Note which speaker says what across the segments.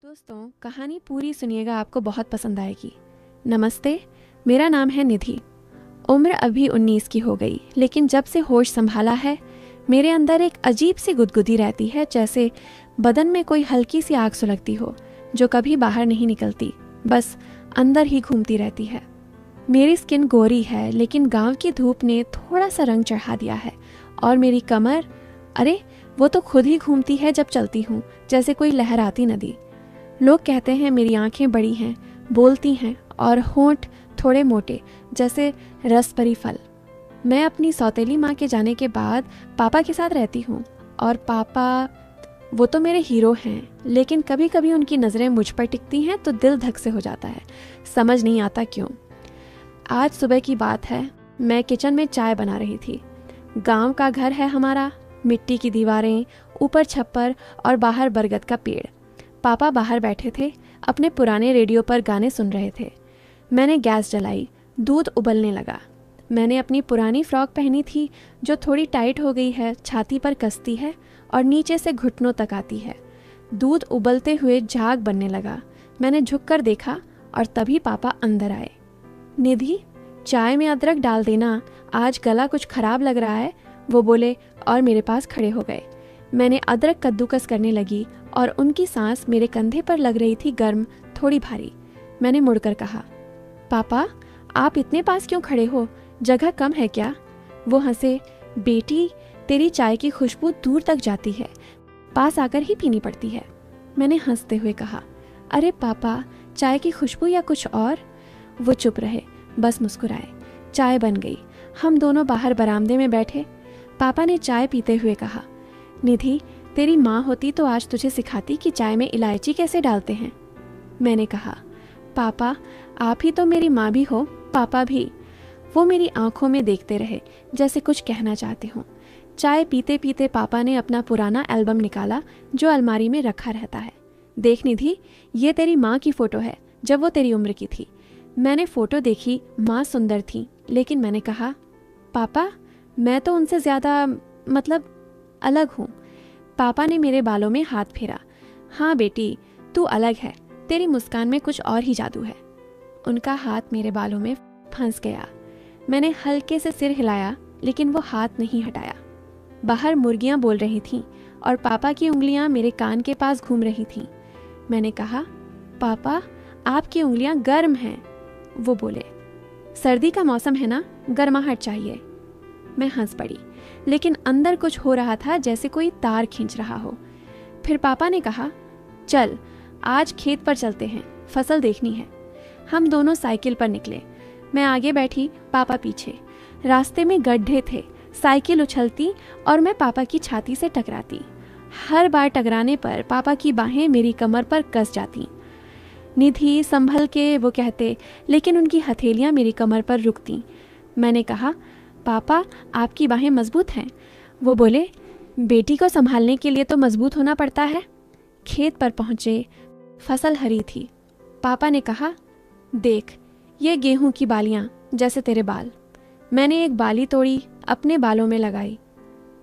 Speaker 1: दोस्तों, कहानी पूरी सुनिएगा, आपको बहुत पसंद आएगी। नमस्ते, मेरा नाम है निधि। उम्र अभी 19 की हो गई, लेकिन जब से होश संभाला है मेरे अंदर एक अजीब सी गुदगुदी रहती है, जैसे बदन में कोई हल्की सी आग सुलगती हो जो कभी बाहर नहीं निकलती, बस अंदर ही घूमती रहती है। मेरी स्किन गोरी है, लेकिन गांव की धूप ने थोड़ा सा रंग चढ़ा दिया है। और मेरी कमर, अरे वो तो खुद ही घूमती है जब चलती हूँ, जैसे कोई लहराती नदी। लोग कहते हैं मेरी आंखें बड़ी हैं, बोलती हैं, और होंठ थोड़े मोटे, जैसे रस भरी फल। मैं अपनी सौतेली माँ के जाने के बाद पापा के साथ रहती हूँ, और पापा, वो तो मेरे हीरो हैं, लेकिन कभी कभी उनकी नज़रें मुझ पर टिकती हैं तो दिल धक से हो जाता है। समझ नहीं आता क्यों। आज सुबह की बात है, मैं किचन में चाय बना रही थी। गांव का घर है हमारा, मिट्टी की दीवारें, ऊपर छप्पर और बाहर बरगद का पेड़। पापा बाहर बैठे थे, अपने पुराने रेडियो पर गाने सुन रहे थे। मैंने गैस जलाई, दूध उबलने लगा। मैंने अपनी पुरानी फ्रॉक पहनी थी जो थोड़ी टाइट हो गई है, छाती पर कसती है और नीचे से घुटनों तक आती है। दूध उबलते हुए झाग बनने लगा। मैंने झुककर देखा और तभी पापा अंदर आए। निधि, चाय में अदरक डाल देना, आज गला कुछ खराब लग रहा है, वो बोले और मेरे पास खड़े हो गए। मैंने अदरक कद्दूकस करने लगी और उनकी सांस मेरे कंधे पर लग रही थी, गर्म, थोड़ी भारी। मैंने मुड़कर कहा, पापा आप इतने पास क्यों खड़े हो, जगह कम है क्या? वो हंसे, बेटी तेरी चाय की खुशबू दूर तक जाती है, पास आकर ही पीनी पड़ती है। मैंने हंसते हुए कहा, अरे पापा, चाय की खुशबू या कुछ और? वो चुप रहे, बस मुस्कुराए। चाय बन गई। हम दोनों बाहर बरामदे में बैठे। पापा ने चाय पीते हुए कहा, निधि तेरी माँ होती तो आज तुझे सिखाती कि चाय में इलायची कैसे डालते हैं। मैंने कहा, पापा आप ही तो मेरी माँ भी हो, पापा भी। वो मेरी आंखों में देखते रहे, जैसे कुछ कहना चाहते हों। चाय पीते पीते पापा ने अपना पुराना एल्बम निकाला जो अलमारी में रखा रहता है। देख निधि, ये तेरी माँ की फ़ोटो है जब वो तेरी उम्र की थी। मैंने फ़ोटो देखी, माँ सुंदर थी, लेकिन मैंने कहा, पापा मैं तो उनसे ज़्यादा, मतलब अलग हूँ। पापा ने मेरे बालों में हाथ फेरा। हाँ बेटी, तू अलग है, तेरी मुस्कान में कुछ और ही जादू है। उनका हाथ मेरे बालों में फंस गया। मैंने हल्के से सिर हिलाया, लेकिन वो हाथ नहीं हटाया। बाहर मुर्गियां बोल रही थीं और पापा की उंगलियां मेरे कान के पास घूम रही थीं। मैंने कहा, पापा आपकी उंगलियां गर्म हैं। वो बोले, सर्दी का मौसम है ना, गर्माहट चाहिए। मैं हंस पड़ी, लेकिन अंदर कुछ हो रहा था, जैसे कोई तार खींच रहा हो। फिर पापा ने कहा, चल आज खेत पर चलते हैं, फसल देखनी है। हम दोनों साइकिल पर निकले। मैं आगे बैठी, पापा पीछे। रास्ते में गड्ढे थे, साइकिल उछलती और मैं पापा की छाती से टकराती। हर बार टकराने पर पापा की बाहें मेरी कमर पर कस जाती। निधि संभल के, वो कहते, लेकिन उनकी हथेलियां मेरी कमर पर रुकती। मैंने कहा, पापा आपकी बाहें मजबूत हैं। वो बोले, बेटी को संभालने के लिए तो मजबूत होना पड़ता है। खेत पर पहुंचे, फसल हरी थी। पापा ने कहा, देख ये गेहूं की बालियां, जैसे तेरे बाल। मैंने एक बाली तोड़ी, अपने बालों में लगाई।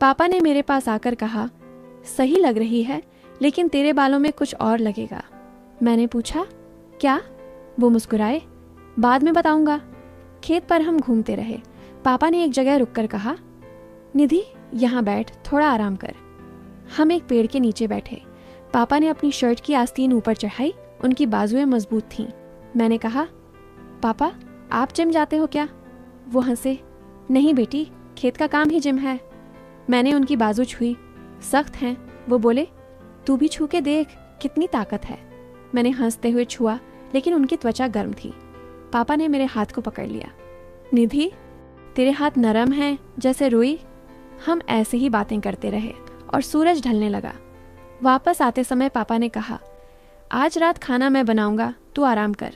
Speaker 1: पापा ने मेरे पास आकर कहा, सही लग रही है, लेकिन तेरे बालों में कुछ और लगेगा। मैंने पूछा, क्या? वो मुस्कुराए, बाद में बताऊंगा। खेत पर हम घूमते रहे। पापा ने एक जगह रुककर कहा, निधि यहाँ बैठ, थोड़ा आराम कर। हम एक पेड़ के नीचे बैठे। पापा ने अपनी शर्ट की आस्तीन ऊपर चढ़ाई, उनकी बाजुएं मजबूत थीं। मैंने कहा, पापा आप जिम जाते हो क्या? वो हंसे, नहीं बेटी, खेत का काम ही जिम है। मैंने उनकी बाजू छुई, सख्त हैं। वो बोले, तू भी छू के देख, कितनी ताकत है। मैंने हंसते हुए छुआ, लेकिन उनकी त्वचा गर्म थी। पापा ने मेरे हाथ को पकड़ लिया। निधि तेरे हाथ नरम हैं, जैसे रुई। हम ऐसे ही बातें करते रहे और सूरज ढलने लगा। वापस आते समय पापा ने कहा, आज रात खाना मैं बनाऊंगा, तू आराम कर।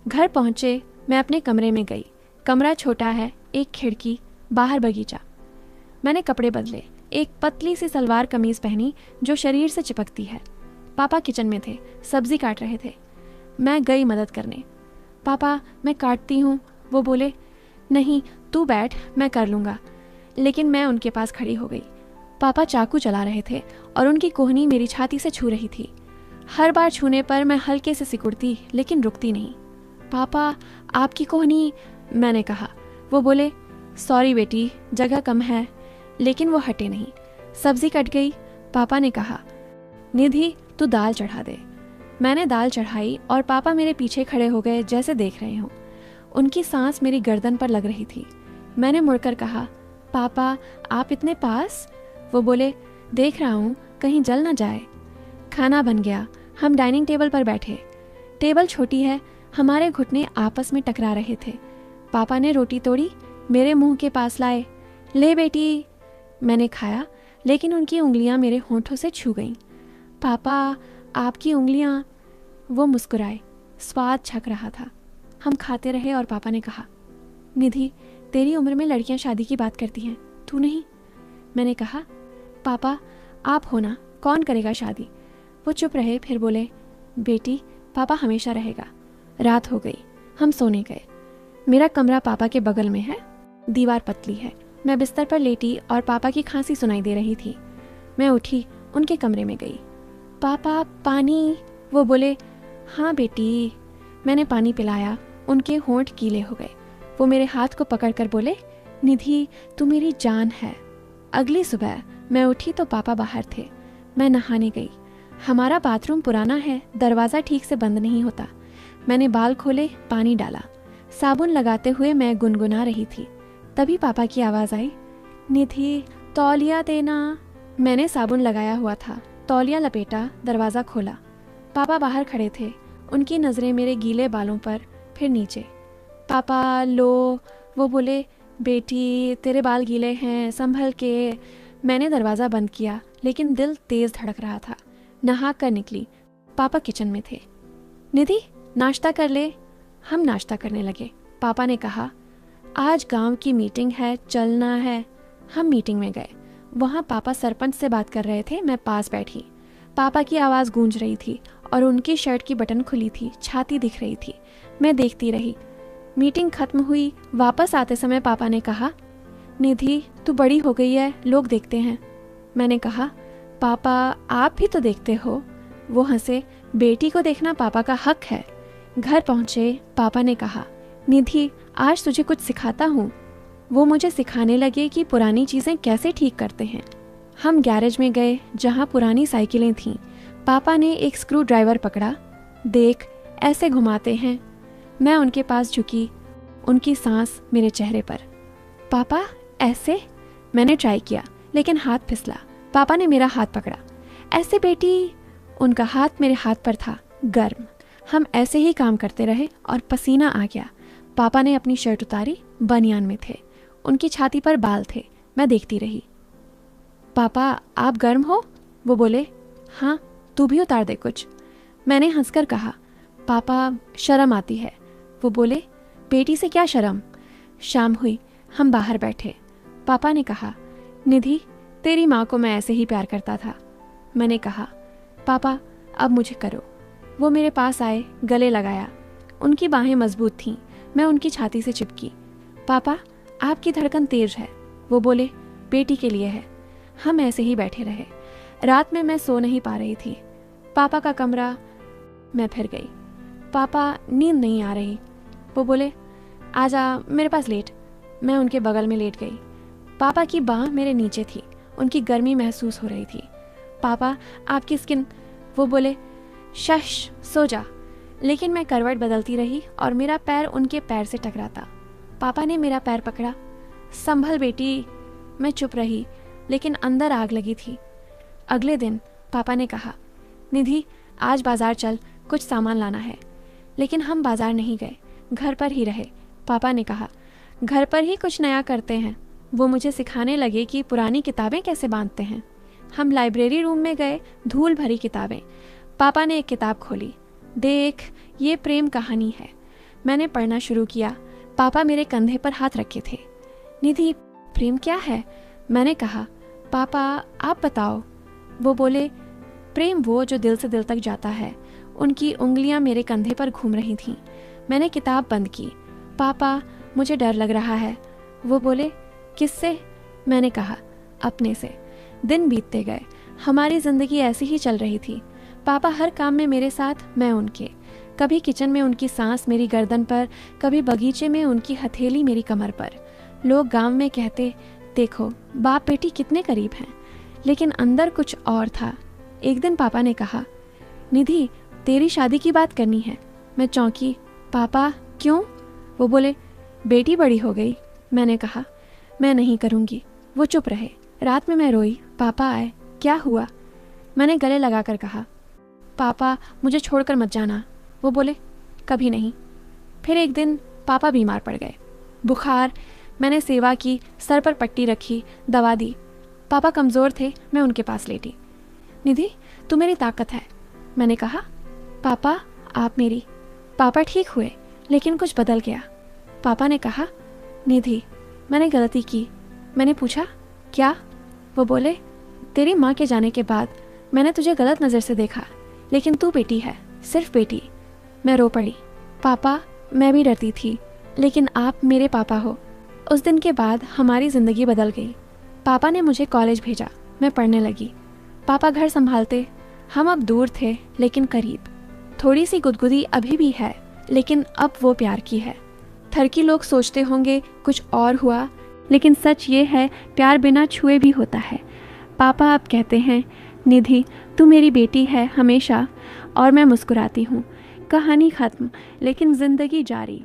Speaker 1: घर पहुंचे, मैं अपने कमरे में गई। कमरा छोटा है, एक खिड़की, बाहर बगीचा। मैंने कपड़े बदले, एक पतली सी सलवार कमीज पहनी जो शरीर से चिपकती है। पापा किचन में थे, सब्जी काट रहे थे। मैं गई मदद करने। पापा मैं काटती हूँ। वो बोले, नहीं तू बैठ, मैं कर लूँगा। लेकिन मैं उनके पास खड़ी हो गई। पापा चाकू चला रहे थे और उनकी कोहनी मेरी छाती से छू रही थी। हर बार छूने पर मैं हल्के से सिकुड़ती लेकिन रुकती नहीं। पापा आपकी कोहनी, मैंने कहा। वो बोले सॉरी बेटी, जगह कम है। लेकिन वो हटे नहीं। सब्जी कट गई। पापा ने कहा निधि तू दाल चढ़ा दे। मैंने दाल चढ़ाई और पापा मेरे पीछे खड़े हो गए जैसे देख रहे हों। उनकी सांस मेरी गर्दन पर लग रही थी। मैंने मुड़कर कहा पापा आप इतने पास? वो बोले देख रहा हूँ कहीं जल ना जाए। खाना बन गया। हम डाइनिंग टेबल पर बैठे। टेबल छोटी है, हमारे घुटने आपस में टकरा रहे थे। पापा ने रोटी तोड़ी, मेरे मुंह के पास लाए। ले बेटी। मैंने खाया लेकिन उनकी उंगलियां मेरे होंठों से छू गईं। पापा आपकी उंगलियां। वो मुस्कुराए। स्वाद छक रहा था। हम खाते रहे और पापा ने कहा निधि तेरी उम्र में लड़कियां शादी की बात करती हैं, तू नहीं। मैंने कहा पापा आप हो ना, कौन करेगा शादी। वो चुप रहे, फिर बोले बेटी पापा हमेशा रहेगा। रात हो गई। हम सोने गए। मेरा कमरा पापा के बगल में है। दीवार पतली है। मैं बिस्तर पर लेटी और पापा की खांसी सुनाई दे रही थी। मैं उठी, उनके कमरे में गई। पापा पानी। वो बोले हाँ बेटी। मैंने पानी पिलाया। उनके होंठ गीले हो गए। वो मेरे हाथ को पकड़कर बोले निधि तू मेरी जान है। अगली सुबह मैं उठी तो पापा बाहर थे। मैं नहाने गई। हमारा बाथरूम पुराना है, दरवाज़ा ठीक से बंद नहीं होता। मैंने बाल खोले, पानी डाला। साबुन लगाते हुए मैं गुनगुना रही थी। तभी पापा की आवाज़ आई निधि तौलिया देना। मैंने साबुन लगाया हुआ था, तौलिया लपेटा, दरवाज़ा खोला। पापा बाहर खड़े थे। उनकी नज़रें मेरे गीले बालों पर, फिर नीचे। पापा लो। वो बोले बेटी तेरे बाल गीले हैं, संभल के। मैंने दरवाज़ा बंद किया लेकिन दिल तेज़ धड़क रहा था। नहा कर निकली। पापा किचन में थे। निधि नाश्ता कर ले। हम नाश्ता करने लगे। पापा ने कहा आज गांव की मीटिंग है, चलना है। हम मीटिंग में गए। वहाँ पापा सरपंच से बात कर रहे थे। मैं पास बैठी। पापा की आवाज़ गूंज रही थी और उनकी शर्ट की बटन खुली थी, छाती दिख रही थी। मैं देखती रही। मीटिंग खत्म हुई। वापस आते समय पापा ने कहा निधि तू बड़ी हो गई है, लोग देखते हैं। मैंने कहा पापा आप भी तो देखते हो। वो हंसे। बेटी को देखना पापा का हक है। घर पहुंचे। पापा ने कहा निधि आज तुझे कुछ सिखाता हूँ। वो मुझे सिखाने लगे कि पुरानी चीज़ें कैसे ठीक करते हैं। हम गैरेज में गए जहाँ पुरानी साइकिलें थीं। पापा ने एक स्क्रू ड्राइवर पकड़ा। देख ऐसे घुमाते हैं। मैं उनके पास झुकी, उनकी सांस मेरे चेहरे पर। पापा ऐसे। मैंने ट्राई किया लेकिन हाथ फिसला। पापा ने मेरा हाथ पकड़ा। ऐसे बेटी। उनका हाथ मेरे हाथ पर था, गर्म। हम ऐसे ही काम करते रहे और पसीना आ गया। पापा ने अपनी शर्ट उतारी, बनियान में थे। उनकी छाती पर बाल थे। मैं देखती रही। पापा आप गर्म हो? वो बोले हाँ, तू भी उतार दे कुछ। मैंने हंसकर कहा पापा शर्म आती है। वो बोले बेटी से क्या शर्म। शाम हुई। हम बाहर बैठे। पापा ने कहा निधि तेरी माँ को मैं ऐसे ही प्यार करता था। मैंने कहा पापा अब मुझे करो। वो मेरे पास आए, गले लगाया। उनकी बाहें मजबूत थीं। मैं उनकी छाती से चिपकी। पापा आपकी धड़कन तेज है। वो बोले बेटी के लिए है। हम ऐसे ही बैठे रहे। रात में मैं सो नहीं पा रही थी। पापा का कमरा। मैं फिर गई। पापा नींद नहीं आ रही। वो बोले आजा मेरे पास लेट। मैं उनके बगल में लेट गई। पापा की बाह मेरे नीचे थी। उनकी गर्मी महसूस हो रही थी। पापा आपकी स्किन। वो बोले शश सो जा। लेकिन मैं करवट बदलती रही और मेरा पैर उनके पैर से टकराता। पापा ने मेरा पैर पकड़ा। संभल बेटी। मैं चुप रही लेकिन अंदर आग लगी थी। अगले दिन पापा ने कहा निधि आज बाजार चल, कुछ सामान लाना है। लेकिन हम बाजार नहीं गए, घर पर ही रहे। पापा ने कहा घर पर ही कुछ नया करते हैं। वो मुझे सिखाने लगे कि पुरानी किताबें कैसे बांधते हैं। हम लाइब्रेरी रूम में गए, धूल भरी किताबें। पापा ने एक किताब खोली। देख ये प्रेम कहानी है। मैंने पढ़ना शुरू किया। पापा मेरे कंधे पर हाथ रखे थे। निधि प्रेम क्या है? मैंने कहा पापा आप बताओ। वो बोले प्रेम वो जो दिल से दिल तक जाता है। उनकी उंगलियां मेरे कंधे पर घूम रही थीं। मैंने किताब बंद की। पापा मुझे डर लग रहा है। वो बोले किससे? मैंने कहा अपने से। दिन बीतते गए। हमारी जिंदगी ऐसी ही चल रही थी। पापा हर काम में मेरे साथ, मैं उनके। कभी किचन में उनकी सांस मेरी गर्दन पर, कभी बगीचे में उनकी हथेली मेरी कमर पर। लोग गांव में कहते, देखो बाप बेटी कितने करीब हैं, लेकिन अंदर कुछ और था। एक दिन पापा ने कहा, निधि तेरी शादी की बात करनी है। मैं चौंकी, पापा क्यों? वो बोले, बेटी बड़ी हो गई। मैंने कहा, मैं नहीं करूँगी। वो चुप रहे। रात में मैं रोई। पापा आए, क्या हुआ? मैंने गले लगाकर कहा, पापा मुझे छोड़कर मत जाना। वो बोले, कभी नहीं। फिर एक दिन पापा बीमार पड़ गए, बुखार। मैंने सेवा की, सर पर पट्टी रखी, दवा दी। पापा कमज़ोर थे, मैं उनके पास लेटी। निधि तू मेरी ताकत है। मैंने कहा, पापा आप मेरी। पापा ठीक हुए, लेकिन कुछ बदल गया। पापा ने कहा, निधि मैंने गलती की। मैंने पूछा, क्या? वो बोले, तेरी माँ के जाने के बाद मैंने तुझे गलत नज़र से देखा, लेकिन तू बेटी है, सिर्फ बेटी। मैं रो पड़ी। पापा मैं भी डरती थी, लेकिन आप मेरे पापा हो। उस दिन के बाद हमारी ज़िंदगी बदल गई। पापा ने मुझे कॉलेज भेजा, मैं पढ़ने लगी। पापा घर संभालते। हम अब दूर थे, लेकिन करीब। थोड़ी सी गुदगुदी अभी भी है, लेकिन अब वो प्यार की है। थरकी लोग सोचते होंगे कुछ और हुआ, लेकिन सच ये है, प्यार बिना छुए भी होता है। पापा अब कहते हैं, निधि तू मेरी बेटी है हमेशा। और मैं मुस्कुराती हूँ। कहानी ख़त्म, लेकिन ज़िंदगी जारी।